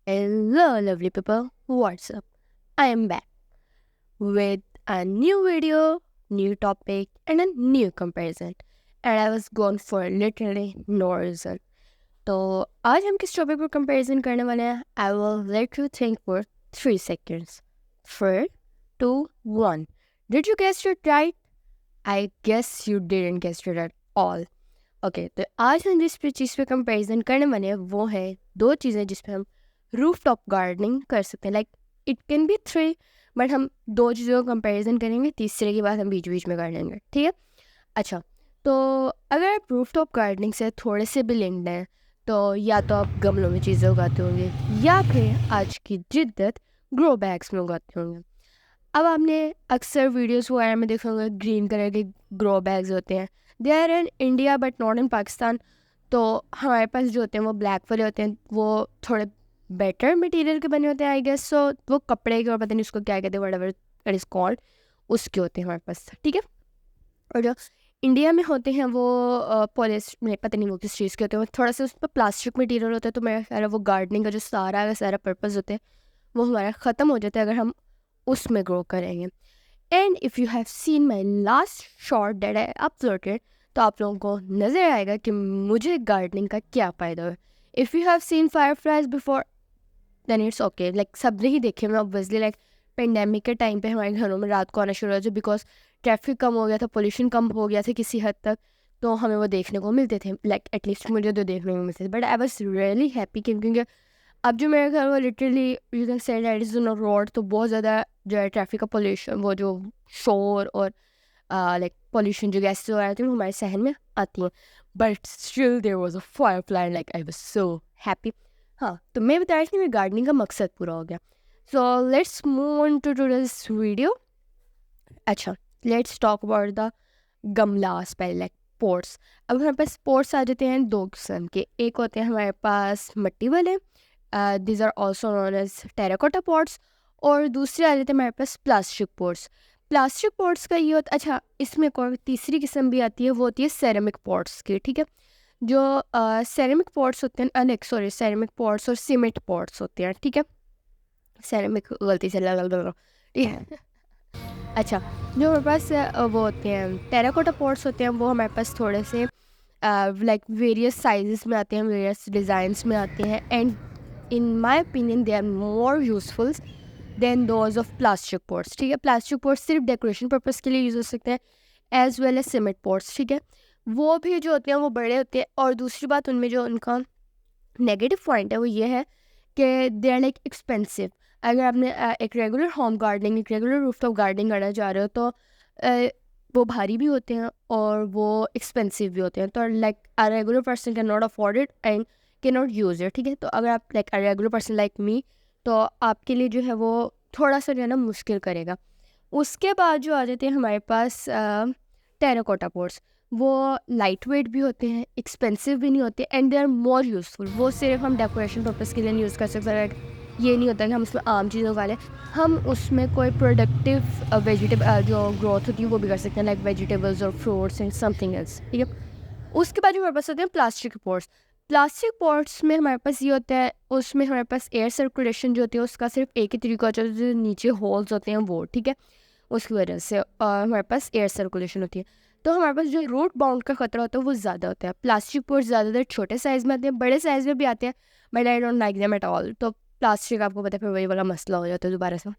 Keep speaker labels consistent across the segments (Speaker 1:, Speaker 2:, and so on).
Speaker 1: Hello, lovely people. What's up? I am back with a new video, new topic, and a new comparison. And I was gone for literally no reason. तो आज हम किस topic पर comparison करने वाले हैं? I will let you think for 3 seconds. 4, 2, 1. Did you guess it right? I guess you didn't guess it at all. Okay तो आज हम जिस चीज़ पे कंपैरिजन करने वाले हैं वो है दो चीज़ें जिस पे हम रूफ टॉप गार्डनिंग कर सकते हैं. Like it can be 3, but हम दो चीज़ों का कंपैरिजन करेंगे, तीसरे की बात हम बीच बीच में कर लेंगे. ठीक है. अच्छा, तो अगर आप रूफ टॉप गार्डनिंग से थोड़े से भी लिंक्ड हैं तो या तो आप गमलों में चीज़ें उगाते होंगे या फिर आज की जिद्दत ग्रो बैग्स में उगाते होंगे. अब आपने अक्सर वीडियोस वगैरह में देखा होगा ग्रीन कलर के ग्रो बैग्स होते हैं. They are in India but not in Pakistan. तो हमारे पास जो होते हैं वो ब्लैक वाले होते हैं, वो थोड़े बेटर मटेरियल के बने होते हैं आई गेस. सो वो कपड़े के और पता नहीं उसको क्या कहते हैं, व्हाटएवर इट इज़ कॉल्ड, उसके होते हैं हमारे पास. ठीक है. और जो इंडिया में होते हैं वो पॉलिस में पता नहीं वो किस चीज़ के होते हैं, वो थोड़ा सा उस पर प्लास्टिक मटेरियल होता है. तो मेरा ख्याल है वो गार्डनिंग का जो सारा पर्पज़ होता है वो हमारा ख़त्म हो जाता है अगर हम उसमें ग्रो करेंगे. And if you have seen my last short that I uploaded तो आप लोगों को नज़र आएगा कि मुझे गार्डनिंग का क्या फ़ायदा है. If you have seen fireflies before then it's okay. Like सब ने ही देखे मैं ऑब्वियसली. लाइक पेंडेमिक के टाइम पे हमारे घरों में रात को आना शुरू हो जाए बिकॉज ट्रैफिक कम हो गया था, पोल्यूशन कम हो गया था किसी हद तक, तो हमें वो देखने को मिलते थे. लाइक एटलीस्ट मुझे तो देखने को मिलते थे. But I was really happy क्योंकि अब जो मेरे घर वो literally you can say that is on a road, तो बहुत ज़्यादा जो है ट्रैफिक का पोल्यूशन, वो जो शोर और लाइक पोल्यूशन जो गैसेस वगैरह थी वो हमारे शहर में आती हैं. But still there was a firefly. Like I was so happy. हाँ, तो मैं बता रही थी मेरी गार्डनिंग का मकसद पूरा हो गया. So let's move on to this video. अच्छा, लेट्स टॉक अबाउट द गमलास पहले, लाइक पोर्ट्स. अब हमारे पास पोर्ट्स आ जाते हैं दो किस्म के. एक होते हैं हमारे पास मिट्टी वाले, these are also known as terracotta pots. और दूसरे आ जाते हैं हमारे पास प्लास्टिक पोट्स. प्लास्टिक पोट्स का ये होता, अच्छा इसमें एक और तीसरी किस्म भी आती है, वो होती है सेरेमिक पोट्स की. ठीक है. जो सेरेमिक पोट्स होते हैं, अनेक सॉरी सेरेमिक पोट्स और सीमेंट पोट्स होते हैं. ठीक है. सेरेमिक गलती से लगा. ठीक है. अच्छा, जो हमारे पास वो होते हैं टेराकोटा पॉट्स होते हैं, वो हमारे पास थोड़े से लाइक वेरियस साइजेस में आते हैं, वेरियस डिज़ाइंस में आते हैं. And in my opinion they are more useful than those of plastic pots. ठीक है. प्लास्टिक पॉट्स सिर्फ डेकोरेशन पर्पज़ के लिए यूज़ हो सकते हैं, as well as cement pots. ठीक है. वो भी जो होते हैं वो बड़े होते हैं. और दूसरी बात उनमें जो उनका नेगेटिव पॉइंट है वो ये है कि दे आर लाइक एक्सपेंसिव. अगर आपने एक रेगुलर होम गार्डनिंग, एक रेगुलर रूफटॉप गार्डनिंग करना चाह रहे हो तो वो भारी भी होते हैं और वो एक्सपेंसिव भी होते हैं. तो like a regular person can not afford it and can not use it. ठीक है. तो अगर आप like a regular person like me, तो आपके लिए जो है वो थोड़ा सा जो है ना मुश्किल करेगा. उसके बाद जो आ जाते हैं हमारे पास टेराकोटा पोट्स, वो लाइट वेट भी होते हैं, एक्सपेंसिव भी नहीं होते, and they are more useful. वो सिर्फ हम डेकोरेशन पर्पज़ के लिए नहीं यूज़ कर सकते. ये नहीं होता कि हम उसमें आम चीज़ें उगा लें, हम उसमें कोई प्रोडक्टिव वेजिटेबल जो ग्रोथ होती है वो भी कर सकते हैं, लाइक वेजिटेबल्स और फ्रूट्स एंड समथिंग एल्स. ठीक है. उसके बाद जो हमारे पास होते हैं प्लास्टिक पॉट्स. प्लास्टिक पॉट्स में हमारे पास ये होता है, उसमें हमारे पास एयर सर्कुलेशन जो होती है उसका सिर्फ एक ही तरीका होता है, जो नीचे होल्स होते हैं वो. ठीक है. उसकी वजह से हमारे पास एयर सर्कुलेशन होती है. तो हमारे पास जो रूट बाउंड का खतरा होता है वो ज़्यादा होता है. प्लास्टिक पोर्ट्स ज़्यादातर छोटे साइज़ में आते हैं, बड़े साइज़ में भी आते हैं, but I don't like them at all. तो प्लास्टिक आपको पता है फिर वही वाला मसला हो जाता है दोबारा से.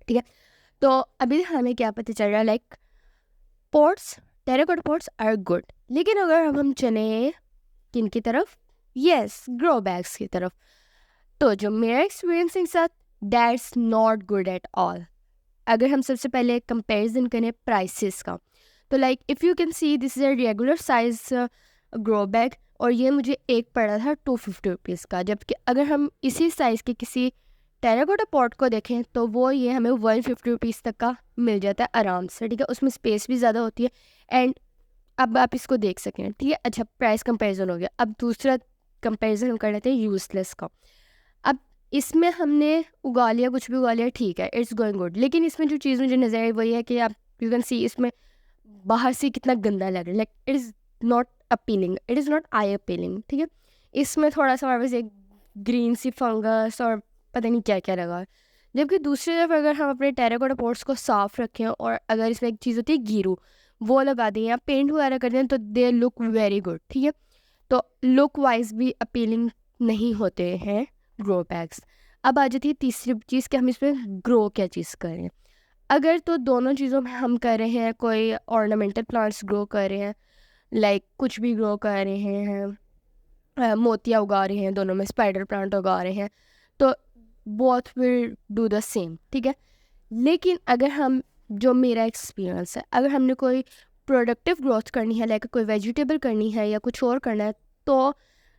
Speaker 1: ठीक है. तो अभी हमें क्या पता चल रहा है, like pots, terracotta pots are good. लेकिन अगर हम चले किन की तरफ, यस ग्रो बैग्स की तरफ, तो जो मेरा एक्सपीरियंस के साथ that's not good at all. अगर हम सबसे पहले कंपैरिजन करें प्राइसेस का, तो like if you can see this is a regular size grow bag और ये मुझे एक पड़ा था 250 रुपीज़ का. जबकि अगर हम इसी साइज़ के किसी टेराकोटा पॉट को देखें तो वो ये हमें 150 रुपीज़ तक का मिल जाता है आराम से. ठीक है. उसमें स्पेस भी ज़्यादा होती है एंड अब आप इसको देख सकें. ठीक है. अच्छा, प्राइस कंपैरिजन हो गया. अब दूसरा कंपैरिजन हम कर लेते हैं यूज़लेस का. अब इसमें हमने उगा लिया, कुछ भी उगा लिया, ठीक है, इट्स गोइंग गुड. लेकिन इसमें जो चीज़ मुझे नज़र आई वही है कि आप यू कैन सी इसमें बाहर से कितना गंदा लग रहा है. Like it is not appealing, it is not I appealing. ठीक है. इसमें थोड़ा सा हमारे पास एक ग्रीन सी फंगस और पता नहीं क्या क्या लगा है। जबकि दूसरी तरफ अगर हम अपने टेराकोटा पॉट्स को साफ़ रखें और अगर इसमें एक चीज़ होती है गीरू, वो लगा दें या पेंट वगैरह कर दें तो दे लुक वेरी गुड, ठीक है। तो लुक वाइज भी अपीलिंग नहीं होते हैं ग्रो बैग्स। अब आ जाती है तीसरी चीज़ कि हम इसमें ग्रो क्या चीज़ करें। अगर तो दोनों चीज़ों में हम कर रहे हैं, कोई ऑर्नामेंटल प्लांट्स ग्रो कर रहे हैं, लाइक कुछ भी ग्रो कर रहे हैं, मोतिया उगा रहे हैं, दोनों में स्पाइडर प्लांट उगा रहे हैं, तो both will do the same, ठीक है। लेकिन अगर हम, जो मेरा एक्सपीरियंस है, अगर हमने कोई प्रोडक्टिव ग्रोथ करनी है, लाइक कोई वेजिटेबल करनी है या कुछ और करना है, तो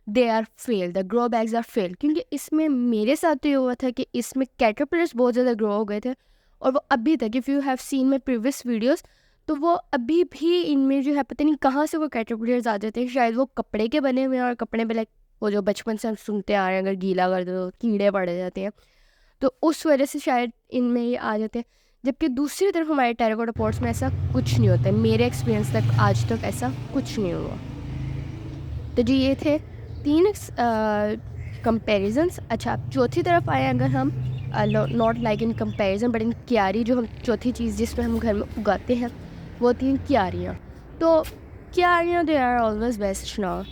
Speaker 1: they are fail, the grow bags are fail. क्योंकि इसमें मेरे साथ तो ये हुआ था कि इसमें कैटरपिलर्स बहुत ज़्यादा ग्रो हो गए थे और वो अभी तक, if you have seen my previous videos, तो वो अभी भी इनमें जो है पता नहीं कहाँ से वो कैटरपिलर्स आ जाते हैं। शायद वो कपड़े के बने हुए हैं और कपड़े पे लाइक वो जो बचपन से हम सुनते आ रहे हैं, अगर गीला कर दो तो कीड़े पड़ जाते हैं, तो उस वजह से शायद इनमें ये आ जाते हैं। जबकि दूसरी तरफ हमारे टेराकोटा पॉट्स में ऐसा कुछ नहीं होता है, मेरे एक्सपीरियंस तक आज तक ऐसा कुछ नहीं हुआ। तो जी ये थे 3 कंपेरिजन्स। अच्छा, अब चौथी तरफ आए अगर हम, not like in comparison but in क्यारी, जो हम चौथी चीज़ जिसमें हम घर में उगाते हैं वो 3 क्यारियाँ। तो क्यारियाँ दे आर ऑलवेज बेस्ट ना,